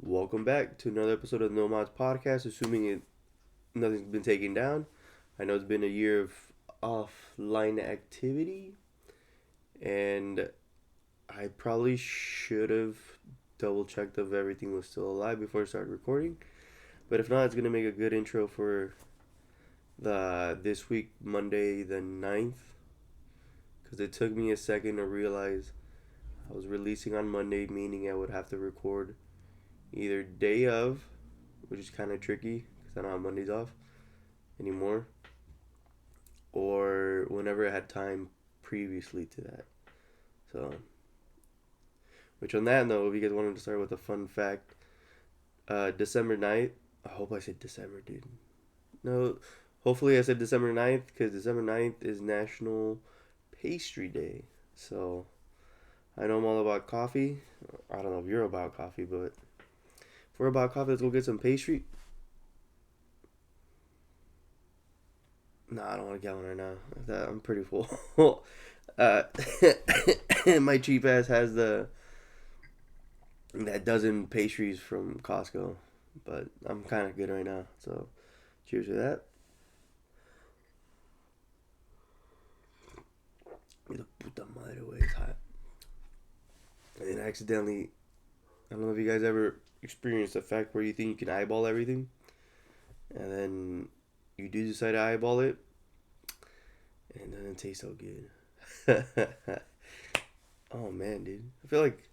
Welcome back to another episode of the No Mods Podcast. Nothing's been taken down. I know it's been a year of offline activity, and I probably should have double checked if everything was still alive before I started recording. But if not, it's gonna make a good intro for the this week, Monday the 9th, because it took me a second to realize I was releasing on Monday, meaning I would have to record either day of, which is kind of tricky because I don't have Mondays off anymore, or whenever I had time previously to that. So, which on that note, if you guys wanted to start with a fun fact, December 9th, I hope I said December, dude. No, hopefully I said December 9th because December 9th is National Pastry Day. So, I know I'm all about coffee. I don't know if you're about coffee, but if we're about coffee, let's go get some pastry. Nah, I don't want to get one right now. I'm pretty full. uh, my cheap ass has that dozen pastries from Costco, but I'm kind of good right now. So, cheers to that. The puta madre way it's hot. And then accidentally, I don't know if you guys ever experienced the fact where you think you can eyeball everything, and then you do decide to eyeball it, and it doesn't taste so good. Oh man, dude. I feel like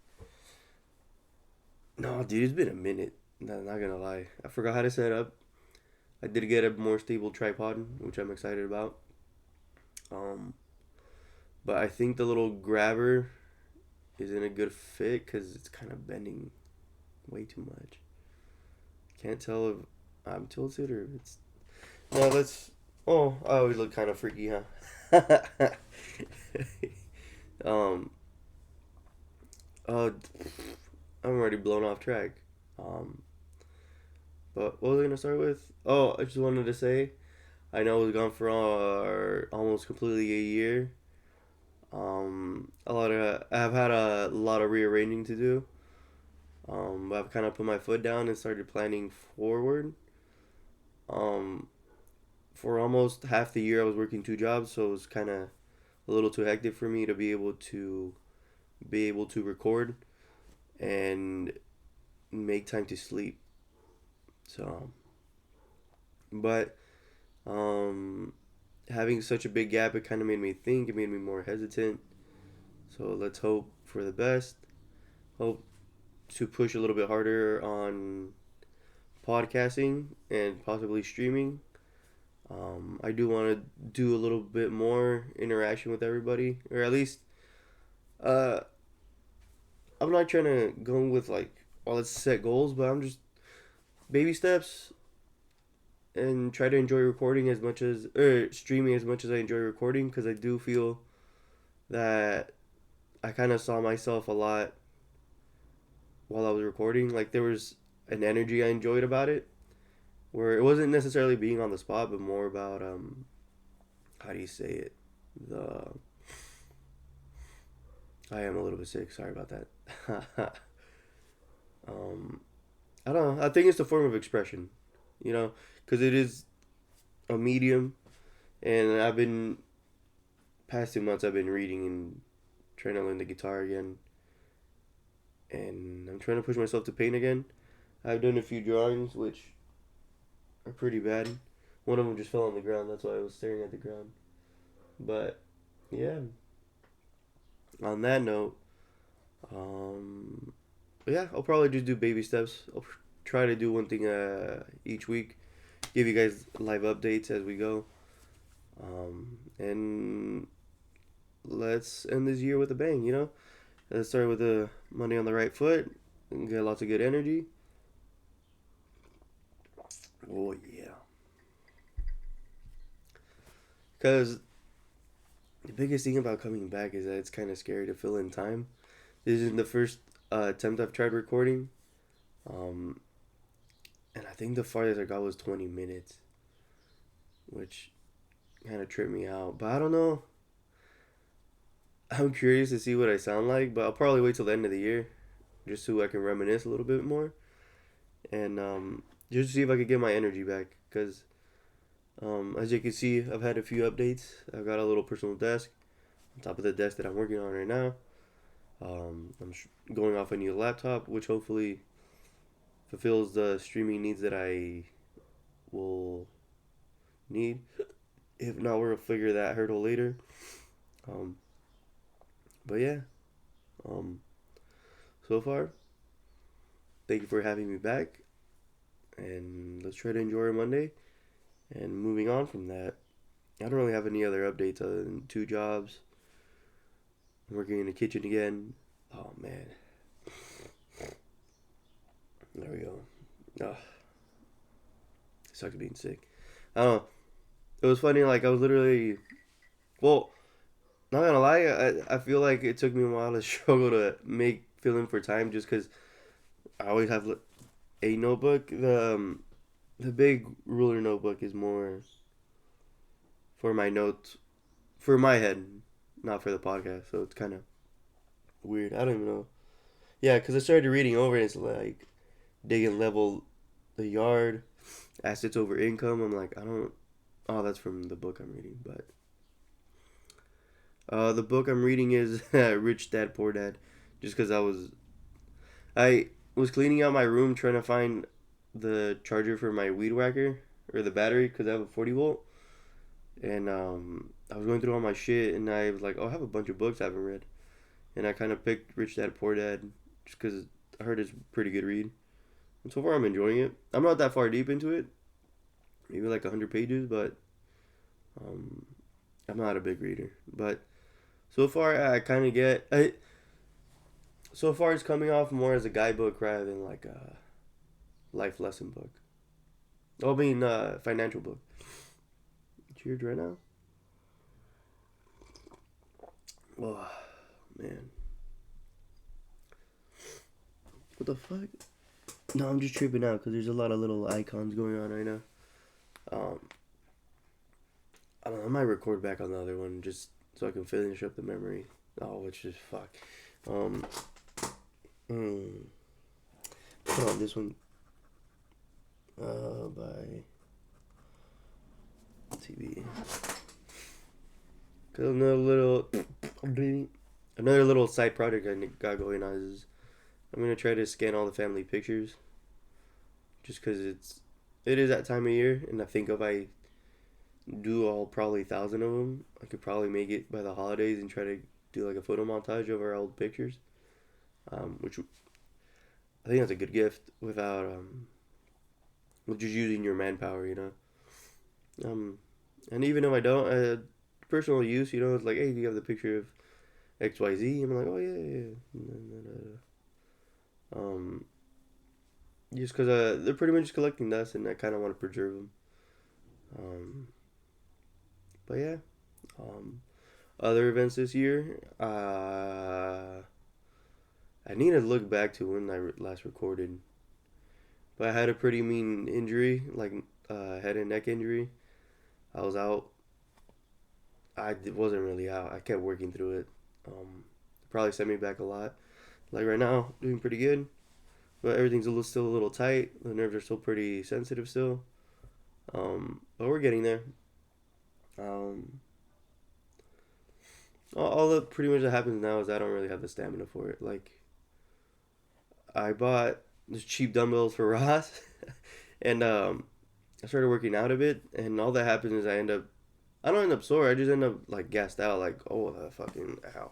no, dude. It's been a minute. Not gonna lie. I forgot how to set up. I did get a more stable tripod, which I'm excited about. Um, but I think the little grabber isn't a good fit because it's kind of bending way too much. Can't tell if I'm tilted or if it's. No, let's. Oh, I always look kind of freaky, huh? um. Uh, I'm already blown off track. Um, but what was I gonna start with? Oh, I just wanted to say, I know I was gone for almost completely a year. I've had a lot of rearranging to do. I've kind of put my foot down and started planning forward. Um, for almost half the year, I was working two jobs, so it was kind of a little too hectic for me to be able to record and make time to sleep. So, but um, having such a big gap, it kind of made me think. It made me more hesitant. So let's hope for the best. Hope to push a little bit harder on podcasting and possibly streaming. I do want to do a little bit more interaction with everybody, or at least, uh, I'm not trying to go with like, well, let's set goals, but I'm just baby steps and try to enjoy recording as much as or streaming as much as I enjoy recording because I do feel that I kind of saw myself a lot while I was recording. Like there was an energy I enjoyed about it, where it wasn't necessarily being on the spot, but more about how do you say it? The I am a little bit sick. Sorry about that. um, I don't know. I think it's a form of expression, you know, because it is a medium, and I've been past 2 months I've been reading and trying to learn the guitar again, and I'm trying to push myself to paint again. I've done a few drawings which are pretty bad. One of them just fell on the ground. That's why I was staring at the ground. But yeah, on that note, um, yeah, I'll probably just do baby steps. I'll try to do one thing each week. Give you guys live updates as we go. And let's end this year with a bang. Let's start with the Monday on the right foot and get lots of good energy. Oh yeah, because the biggest thing about coming back is that it's kind of scary to fill in time. This isn't the first attempt I've tried recording, um, and I think the farthest I got was 20 minutes, which kind of tripped me out. But I don't know. I'm curious to see what I sound like, but I'll probably wait till the end of the year just so I can reminisce a little bit more. and just to see if I could get my energy back. Because as you can see, I've had a few updates. I've got a little personal desk on top of the desk that I'm working on right now. I'm going off a new laptop, which hopefully fulfills the streaming needs that I will need. If not, we'll figure that hurdle later. Um, but yeah, um, so far, thank you for having me back, and let's try to enjoy our Monday. And moving on from that, I don't really have any other updates other than two jobs. I'm working in the kitchen again. Oh man, there we go. Oh, it sucks being sick. I don't know. It was funny. Like I was literally, well, not gonna lie. I feel like it took me a while to struggle to make fill in for time, just because I always have a notebook. The big ruler notebook is more for my notes, for my head, not for the podcast. So it's kind of weird. I don't even know. Yeah, because I started reading over and it's like digging level the yard, assets over income. I'm like, I don't. Oh, that's from the book I'm reading. But the book I'm reading is Rich Dad Poor Dad. Just because I was cleaning out my room trying to find the charger for my weed whacker or the battery because I have a 40 volt. And I was going through all my shit and I was like, oh, I have a bunch of books I haven't read. And I kind of picked Rich Dad Poor Dad just because I heard it's a pretty good read. And so far, I'm enjoying it. I'm not that far deep into it, maybe like 100 pages, but um, I'm not a big reader. But so far, I kind of get. So far, it's coming off more as a guidebook rather than like a life lesson book. Oh, I mean, financial book. Cheers right now. Oh, man. What the fuck? No, I'm just tripping out because there's a lot of little icons going on right now. Um, I don't know. I might record back on the other one just so I can finish up the memory. Oh, which is fuck. Um, mm, Put on this one. By TV. Cause another little side project I got going on is I'm gonna try to scan all the family pictures, just cause it is that time of year, and I think if I do all probably 1,000 of them, I could probably make it by the holidays and try to do like a photo montage of our old pictures. Which I think that's a good gift without with just using your manpower, you know. And even if I don't, personal use, you know, it's like, hey, do you have the picture of XYZ? I'm like, oh yeah, yeah, yeah. Um, just because they're pretty much collecting dust, and I kind of want to preserve them. Um, but yeah, um, other events this year. I need to look back to when I last recorded, but I had a pretty mean injury, like head and neck injury. I was out. Wasn't really out. I kept working through it. Probably sent me back a lot. Like right now, doing pretty good, but everything's still a little tight. The nerves are still pretty sensitive still. But we're getting there. Um, all that pretty much that happens now is I don't really have the stamina for it. Like I bought this cheap dumbbells for Ross, and I started working out a bit, and all that happens is I don't end up sore. I just end up like gassed out. Like, oh, the fucking ow.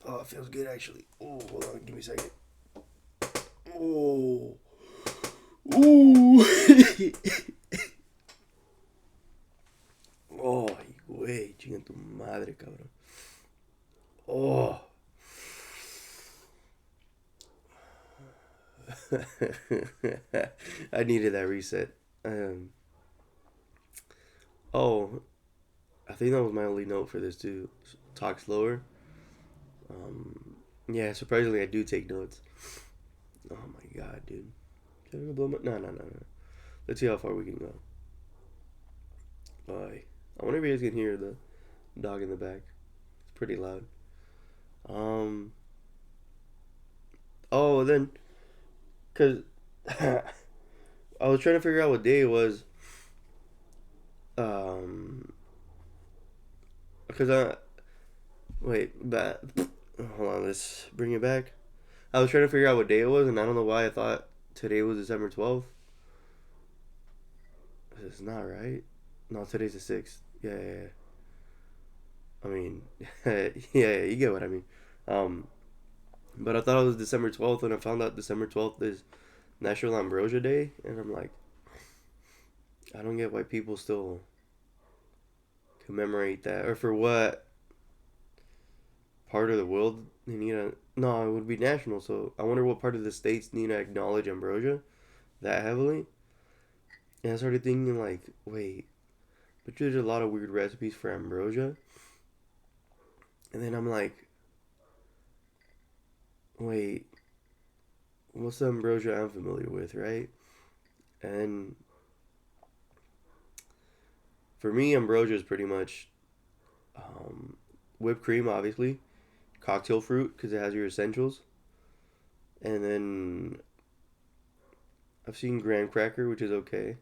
Oh, it feels good actually. Oh, hold on, give me a second. Oh, ooh. Oh, güey, chinga tu madre, cabrón. Oh. I needed that reset. Um, oh, I think that was my only note for this too. Talk slower. Yeah, surprisingly, I do take notes. Oh my god, dude. Should I go blow my? No, no, no, no. Let's see how far we can go. Bye. I wonder if you guys can hear the dog in the back. It's pretty loud. Um. Oh, then Cause I was trying to figure out what day it was. Um, because I wait, but hold on, let's bring it back. I was trying to figure out what day it was, and I don't know why I thought today was December 12th. It's not right. No, today's the 6th. Yeah, yeah, yeah. I mean, yeah, yeah, you get what I mean. Um, but I thought it was December 12th, and I found out December 12th is National Ambrosia Day, and I'm like, I don't get why people still commemorate that, or for what part of the world they need to. No, it would be national. So I wonder what part of the states need to acknowledge ambrosia that heavily. And I started thinking like, wait, but there's a lot of weird recipes for ambrosia. And then I'm like, wait, what's the ambrosia I'm familiar with, right? And for me, ambrosia is pretty much whipped cream, obviously, cocktail fruit because it has your essentials, and then I've seen graham cracker, which is okay.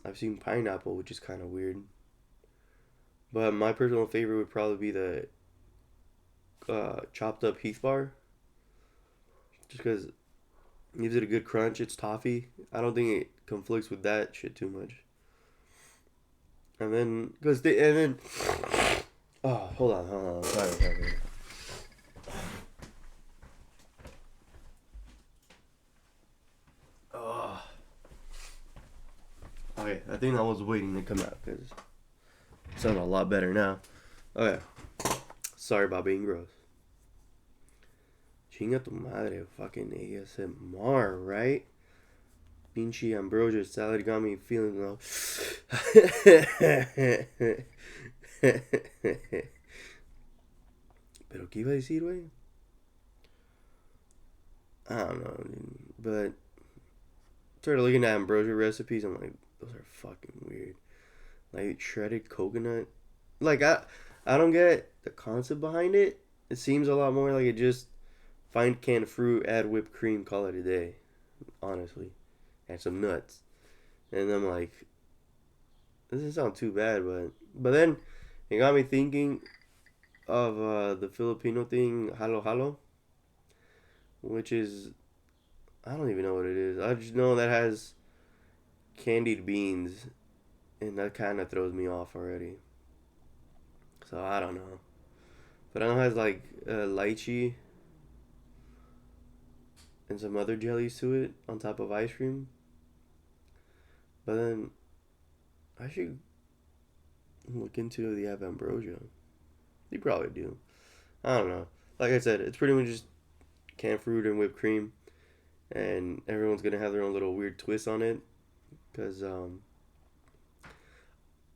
I've seen pineapple, which is kind of weird. But my personal favorite would probably be the chopped up Heath bar, just because it gives it a good crunch. It's toffee. I don't think it conflicts with that shit too much. And then, oh, hold on. Sorry. Oh, okay. I think I was waiting to come out because it sounds a lot better now. Okay. Sorry about being gross. Chinga tu madre, fucking ASMR, right? Pinche ambrosia salad got me feeling low. Pero ¿qué iba a decir, güey? I don't know, dude. But started looking at ambrosia recipes. I'm like, those are fucking weird. Like shredded coconut. Like I don't get the concept behind it. It seems a lot more like it just find canned fruit, add whipped cream, call it a day. Honestly, and some nuts. And I'm like, this doesn't sound too bad, but then it got me thinking of the Filipino thing, halo halo, which is I don't even know what it is. I just know that has candied beans, and that kind of throws me off already. So I don't know, but I know it has like lychee and some other jellies to it on top of ice cream. But then I should look into the have ambrosia. You probably do. I don't know. Like I said, it's pretty much just canned fruit and whipped cream, and everyone's gonna have their own little weird twist on it. Cause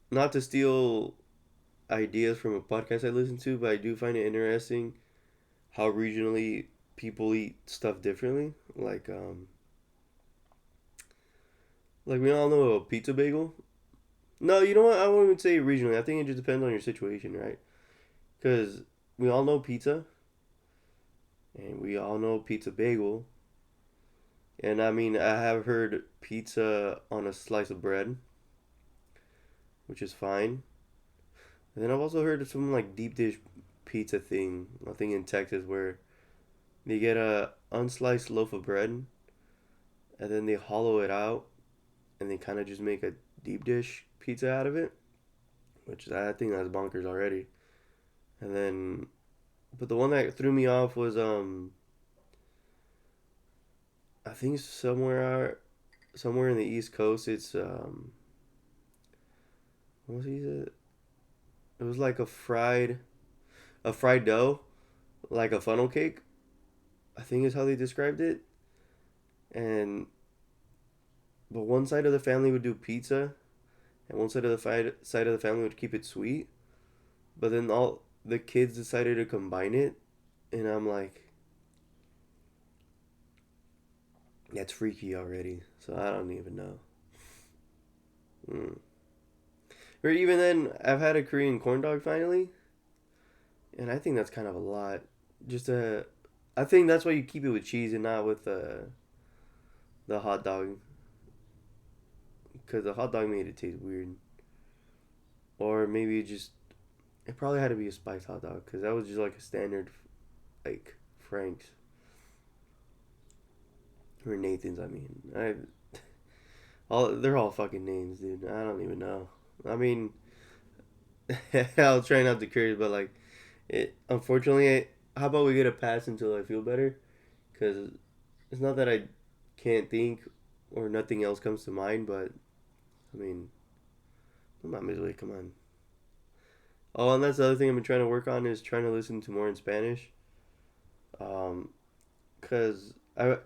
not to steal ideas from a podcast I listen to, but I do find it interesting how regionally people eat stuff differently. Like we all know a pizza bagel. No, you know what? I wouldn't even say regionally. I think it just depends on your situation, right? Because we all know pizza, and we all know pizza bagel. And I mean, I have heard pizza on a slice of bread, which is fine. And then I've also heard of some like deep dish pizza thing, I think in Texas, where they get a unsliced loaf of bread and then they hollow it out and they kind of just make a deep dish pizza out of it, which I think that's bonkers already. And then, but the one that threw me off was I think somewhere in the East Coast. It's what was it? It was like a fried dough, like a funnel cake. I think is how they described it. And but one side of the family would do pizza, and one side of the family would keep it sweet. But then all the kids decided to combine it, and I'm like, that's freaky already. So I don't even know. Mm. Or even then, I've had a Korean corn dog finally, and I think that's kind of a lot. Just I think that's why you keep it with cheese and not with the hot dog, because the hot dog made it taste weird. Or maybe it probably had to be a spiced hot dog because that was just like a standard like Frank's or Nathan's. I mean, they're all fucking names, dude. I don't even know. I mean, I'll try not to curse, but like it. Unfortunately, how about we get a pass until I feel better? Because it's not that I can't think or nothing else comes to mind, but I mean, I'm not miserably. Come on. Oh, and that's the other thing I've been trying to work on is trying to listen to more in Spanish. Um, cause I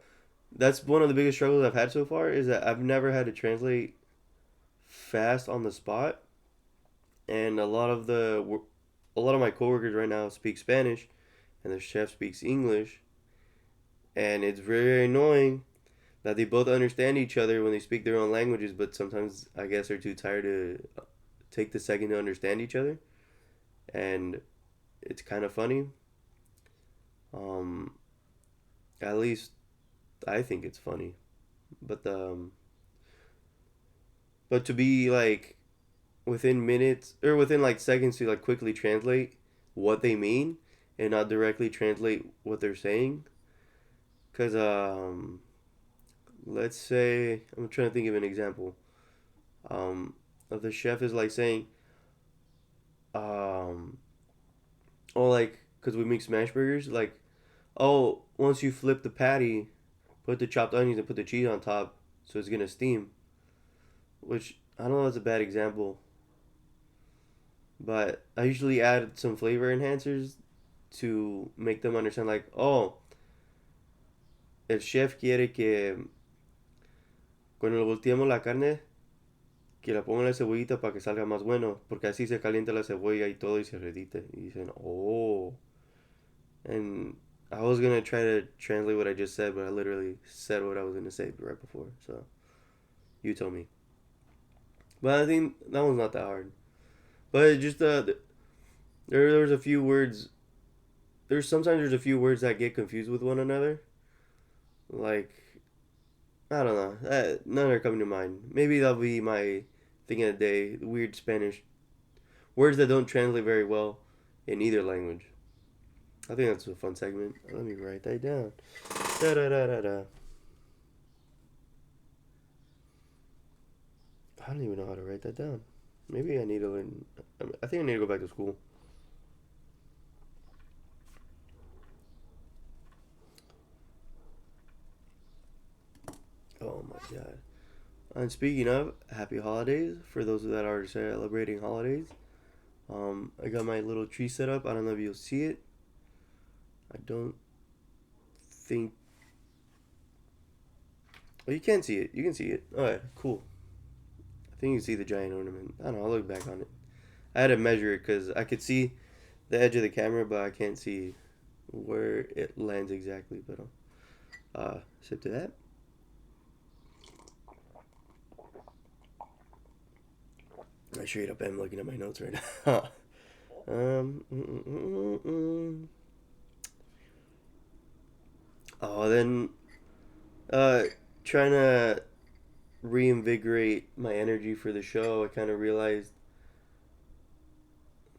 that's one of the biggest struggles I've had so far is that I've never had to translate fast on the spot, and a lot of my coworkers right now speak Spanish, and the chef speaks English, and it's very annoying that they both understand each other when they speak their own languages, but sometimes I guess they're too tired to take the second to understand each other, and it's kind of funny. Um, at least I think it's funny, but but to be like within minutes or within like seconds to like quickly translate what they mean and not directly translate what they're saying, because let's say I'm trying to think of an example um of the chef is like saying um oh like because we make smash burgers like oh once you flip the patty put the chopped onions and put the cheese on top so it's gonna steam, which I don't know, that's a bad example, but I usually add some flavor enhancers to make them understand like oh el chef quiere que cuando volteemos la carne que la pongan la cebollita para que salga más bueno, porque así se calienta la cebolla y todo y se redite. Y dicen, oh. And I was gonna try to translate what I just said, but I literally said what I was gonna say right before. So you told me. But I think that one's not that hard. But it just there's a few words. There's a few words that get confused with one another. Like I don't know. None are coming to mind. Maybe that'll be my thing of the day. Weird Spanish words that don't translate very well in either language. I think that's a fun segment. Let me write that down. Da da da da da. I don't even know how to write that down. Maybe I need to learn. I think I need to go back to school. Oh my god. And speaking of, happy holidays for those that are celebrating holidays. I got my little tree set up. I don't know if you'll see it. I don't think. Oh, you can see it. You can see it. Alright, cool. I think you can see the giant ornament. I don't know. I'll look back on it. I had to measure it because I could see the edge of the camera, but I can't see where it lands exactly. But sip to that. I straight up am looking at my notes right now. um. Mm, mm, mm, mm. Oh, then uh, trying to reinvigorate my energy for the show. I kind of realized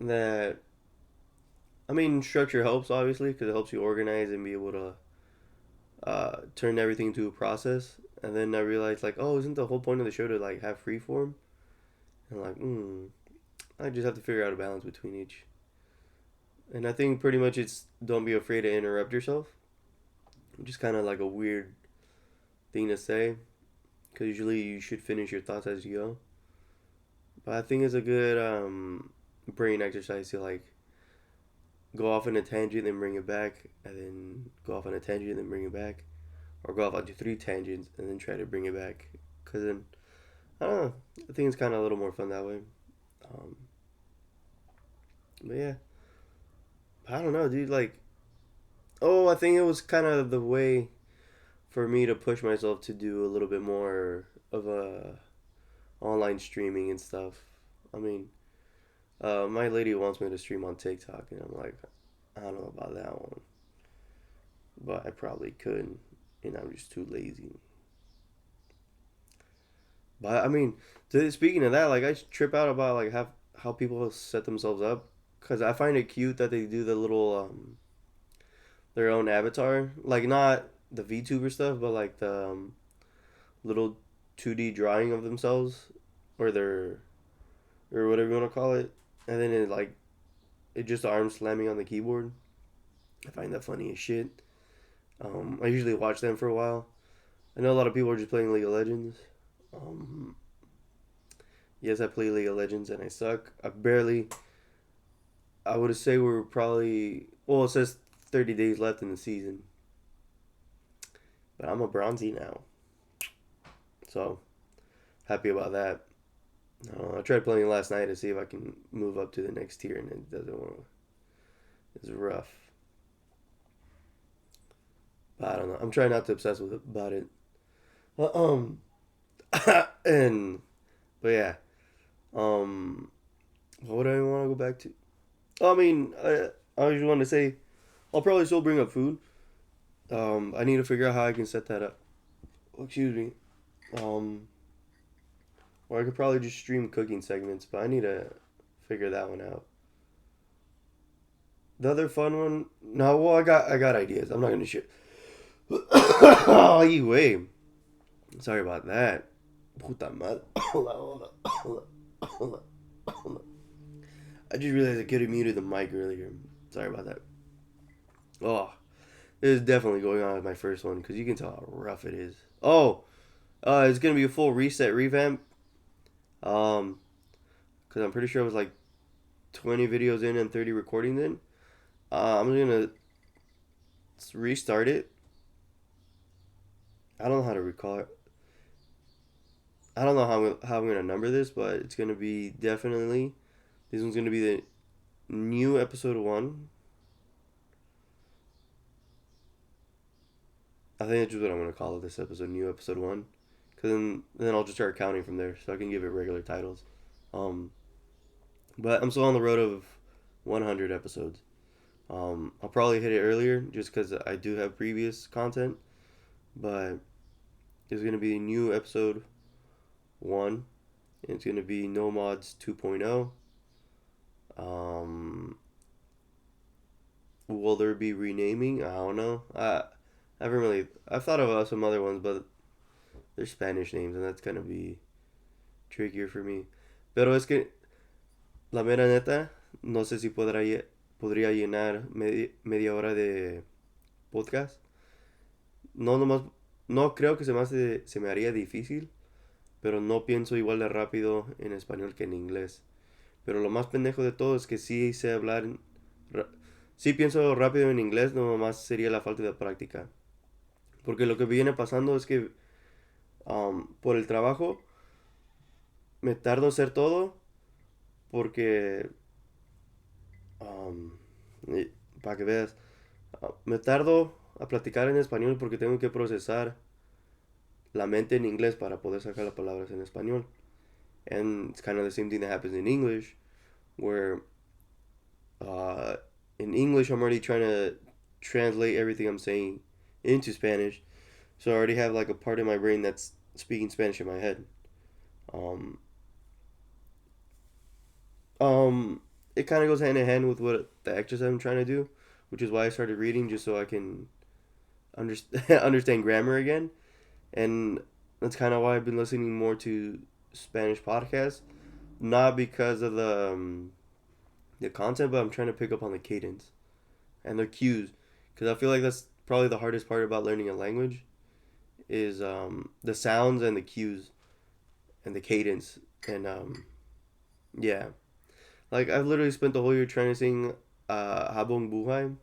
that I mean structure helps obviously because it helps you organize and be able to turn everything into a process. And then I realized like, oh, isn't the whole point of the show to like have free form? And like, I just have to figure out a balance between each. And I think pretty much it's don't be afraid to interrupt yourself, which is kind of like a weird thing to say because usually you should finish your thoughts as you go. But I think it's a good brain exercise to like go off on a tangent and bring it back, and then go off on a tangent and bring it back, or go off onto three tangents and then try to bring it back. Cause then I don't know. I think it's kind of a little more fun that way. Um, but yeah, I don't know, dude. Like, oh, I think it was kind of the way for me to push myself to do a little bit more of a online streaming and stuff. I mean, my lady wants me to stream on TikTok, and I'm like, I don't know about that one. but I probably could, and I'm just too lazy. But I mean, speaking of that, like I trip out about like how people set themselves up, because I find it cute that they do the little their own avatar, like not the VTuber stuff, but like the little 2D drawing of themselves or their or whatever you want to call it, and then it just arms slamming on the keyboard. I find that funny as shit. I usually watch them for a while. I know a lot of people are just playing League of Legends. Um, yes, I play League of Legends and I suck. I would say we're probably. Well, it says 30 days left in the season, but I'm a bronzy now, so happy about that. I tried playing last night to see if I can move up to the next tier, and it doesn't want to. It's rough. But I don't know. I'm trying not to obsess with it, about it. Uh, Um, and but yeah. Um, what do I want to go back to? I mean, I just want to say I'll probably still bring up food. I need to figure out how I can set that up. Oh, excuse me. Um, or I could probably just stream cooking segments, but I need to figure that one out. The other fun one, no, well, I got ideas. I'm not gonna shit. Oh, you wait. Sorry about that. Puta madre. Hold on. I just realized I could have muted the mic earlier. Sorry about that. Oh, this is definitely going on with my first one because you can tell how rough it is. Oh, it's gonna be a full reset revamp. Um, because I'm pretty sure it was like 20 videos in and 30 recordings in. I'm gonna restart it. I don't know how to recall it. I don't know how I'm gonna number this, but it's gonna be definitely. This one's gonna be the new episode one. I think that's just what I'm gonna call it. This episode, new episode one, because then I'll just start counting from there, so I can give it regular titles. Um, but I'm still on the road of 100 episodes. I'll probably hit it earlier just because I do have previous content, but it's gonna be new episode one. And it's gonna be No Mods 2.0. Um, will there be renaming? I don't know. I haven't really. I've thought about some other ones, but they're Spanish names, and that's gonna be trickier for me. Pero es que la mera neta, no sé si podría llenar media hora de podcast. No nomás, no creo que se me haría difícil, pero no pienso igual de rápido en español que en inglés. Pero lo más pendejo de todo es que sí sé hablar, sí pienso rápido en inglés, no más sería la falta de práctica. Porque lo que viene pasando es que por el trabajo me tardo en hacer todo porque, um, para que veas, me tardo a platicar en español porque tengo que procesar la mente en inglés para poder sacar las palabras en español. And it's kind of the same thing that happens in English, where uh, in English I'm already trying to translate everything I'm saying into Spanish, so I already have like a part of my brain that's speaking Spanish in my head. Um, it kind of goes hand in hand with what the exercise I'm trying to do, which is why I started reading just so I can understand grammar again, and that's kind of why I've been listening more to Spanish podcasts, not because of the content, but I'm trying to pick up on the cadence and their cues, because I feel like that's probably the hardest part about learning a language is the sounds and the cues and the cadence and yeah, like I've literally spent the whole year trying to sing Habong Buhay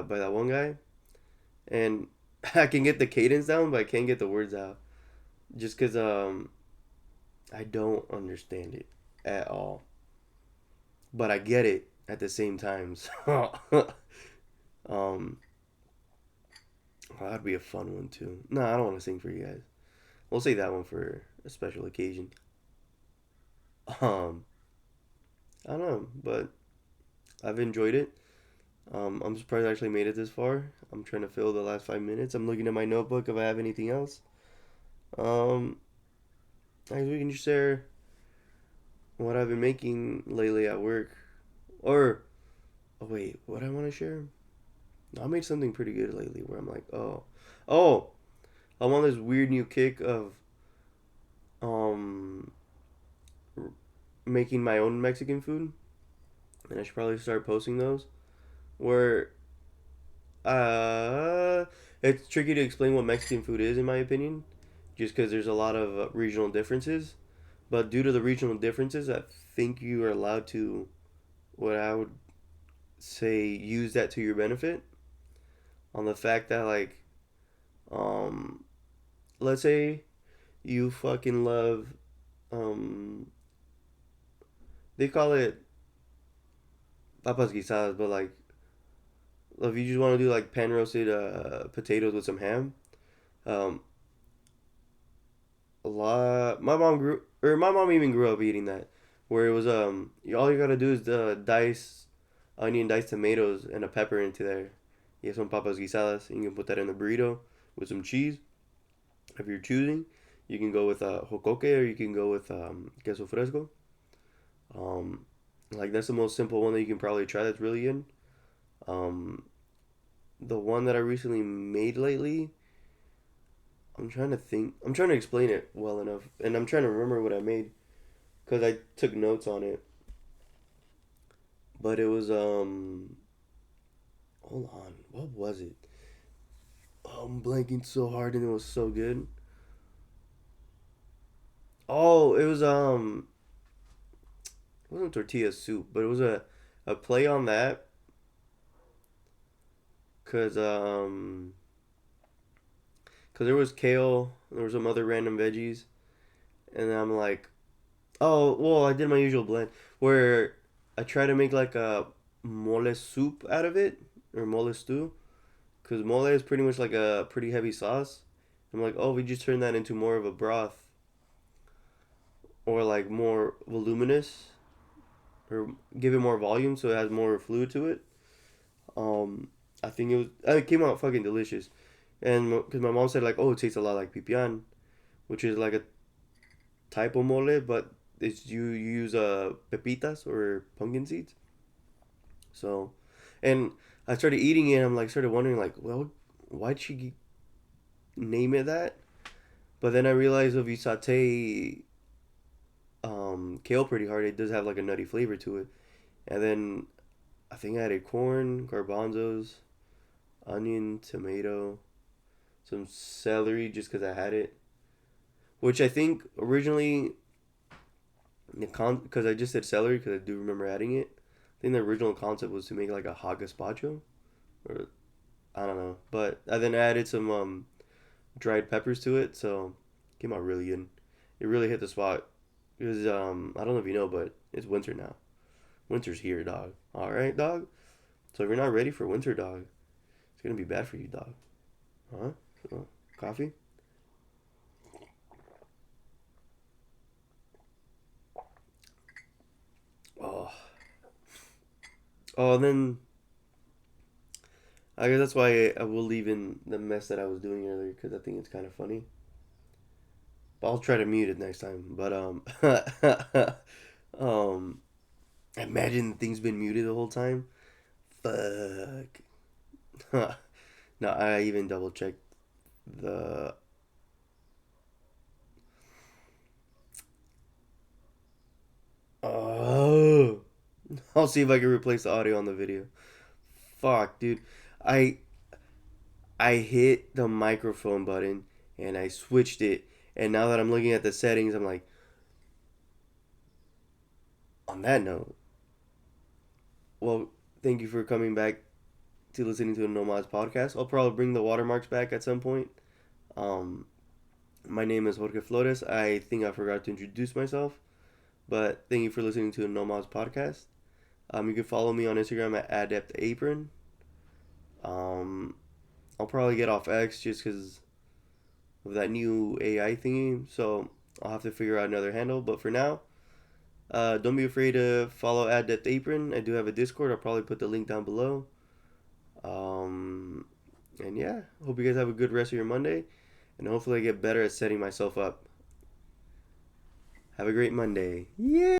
by that one guy, and I can get the cadence down, but I can't get the words out just because I don't understand it at all, but I get it at the same time. So um, well, that'd be a fun one too. No, I don't want to sing for you guys. We'll save that one for a special occasion. Um, I don't know, but I've enjoyed it. I'm surprised I actually made it this far. I'm trying to fill the last 5 minutes. I'm looking at my notebook if I have anything else. Um, I guess we can just share what I've been making lately at work. Or, oh wait, what I want to share? I made something pretty good lately where I'm like, oh, I'm on this weird new kick of um making my own Mexican food, and I should probably start posting those. Where uh, it's tricky to explain what Mexican food is in my opinion, just because there's a lot of regional differences. But due to the regional differences, I think you are allowed to, what I would say, use that to your benefit. On the fact that um, let's say you fucking love um, they call it papas guisadas, but like if you just want to do like pan roasted potatoes with some ham, um, a lot. My mom even grew up eating that, where it was all you gotta do is dice onion, dice tomatoes, and a pepper into there. You have some papas guisadas, and you can put that in the burrito with some cheese. If you're choosing, you can go with jocoque or you can go with queso fresco. Um, like that's the most simple one that you can probably try. That's really good. Um, the one that I recently made lately, I'm trying to think. I'm trying to explain it well enough, and I'm trying to remember what I made because I took notes on it. But it was hold on, what was it? Oh, I'm blanking so hard, and it was so good. Oh, it was it wasn't tortilla soup, but it was a play on that, cause cause there was kale, there was some other random veggies, and I'm like, oh, well, I did my usual blend where I try to make like a mole soup out of it or mole stew because mole is pretty much like a pretty heavy sauce. I'm like, oh, we just turn that into more of a broth or like more voluminous or give it more volume so it has more fluid to it. Um, I think it came out fucking delicious, and because my mom said like, oh, it tastes a lot like pipián, which is like a type of mole, but it's you use pepitas or pumpkin seeds. So, and I started eating it. I'm like, started wondering, like, well, why'd she name it that? But then I realized if you saute kale pretty hard, it does have like a nutty flavor to it. And then I think I added corn, garbanzos, onion, tomato, some celery just because I had it. Which I think originally, because I just said celery because I do remember adding it. I think the original concept was to make like a hot gazpacho, or I don't know. But I then added some dried peppers to it, so it came out really good. It really hit the spot. It was I don't know if you know, but it's winter now. Winter's here, dog. All right, dog. So if you're not ready for winter, dog, it's gonna be bad for you, dog. Huh? So, coffee? Oh, oh. And then I guess that's why I will leave in the mess that I was doing earlier because I think it's kind of funny. But I'll try to mute it next time. But um, imagine things been muted the whole time. Fuck. No, I even double checked the. Oh, I'll see if I can replace the audio on the video. Fuck, dude. I I hit the microphone button and I switched it, and now that I'm looking at the settings, I'm like, on that note, well, thank you for coming back to listening to the Nomads podcast. I'll probably bring the watermarks back at some point. Um, my name is Jorge Flores. I think I forgot to introduce myself, but thank you for listening to the Nomads podcast. You can follow me on Instagram at Adept Apron. Um, I'll probably get off X just because of that new AI thingy, so I'll have to figure out another handle. But for now, don't be afraid to follow Adept Apron. I do have a Discord. I'll probably put the link down below. Um, and yeah, hope you guys have a good rest of your Monday, and hopefully I get better at setting myself up. Have a great Monday. Yeah.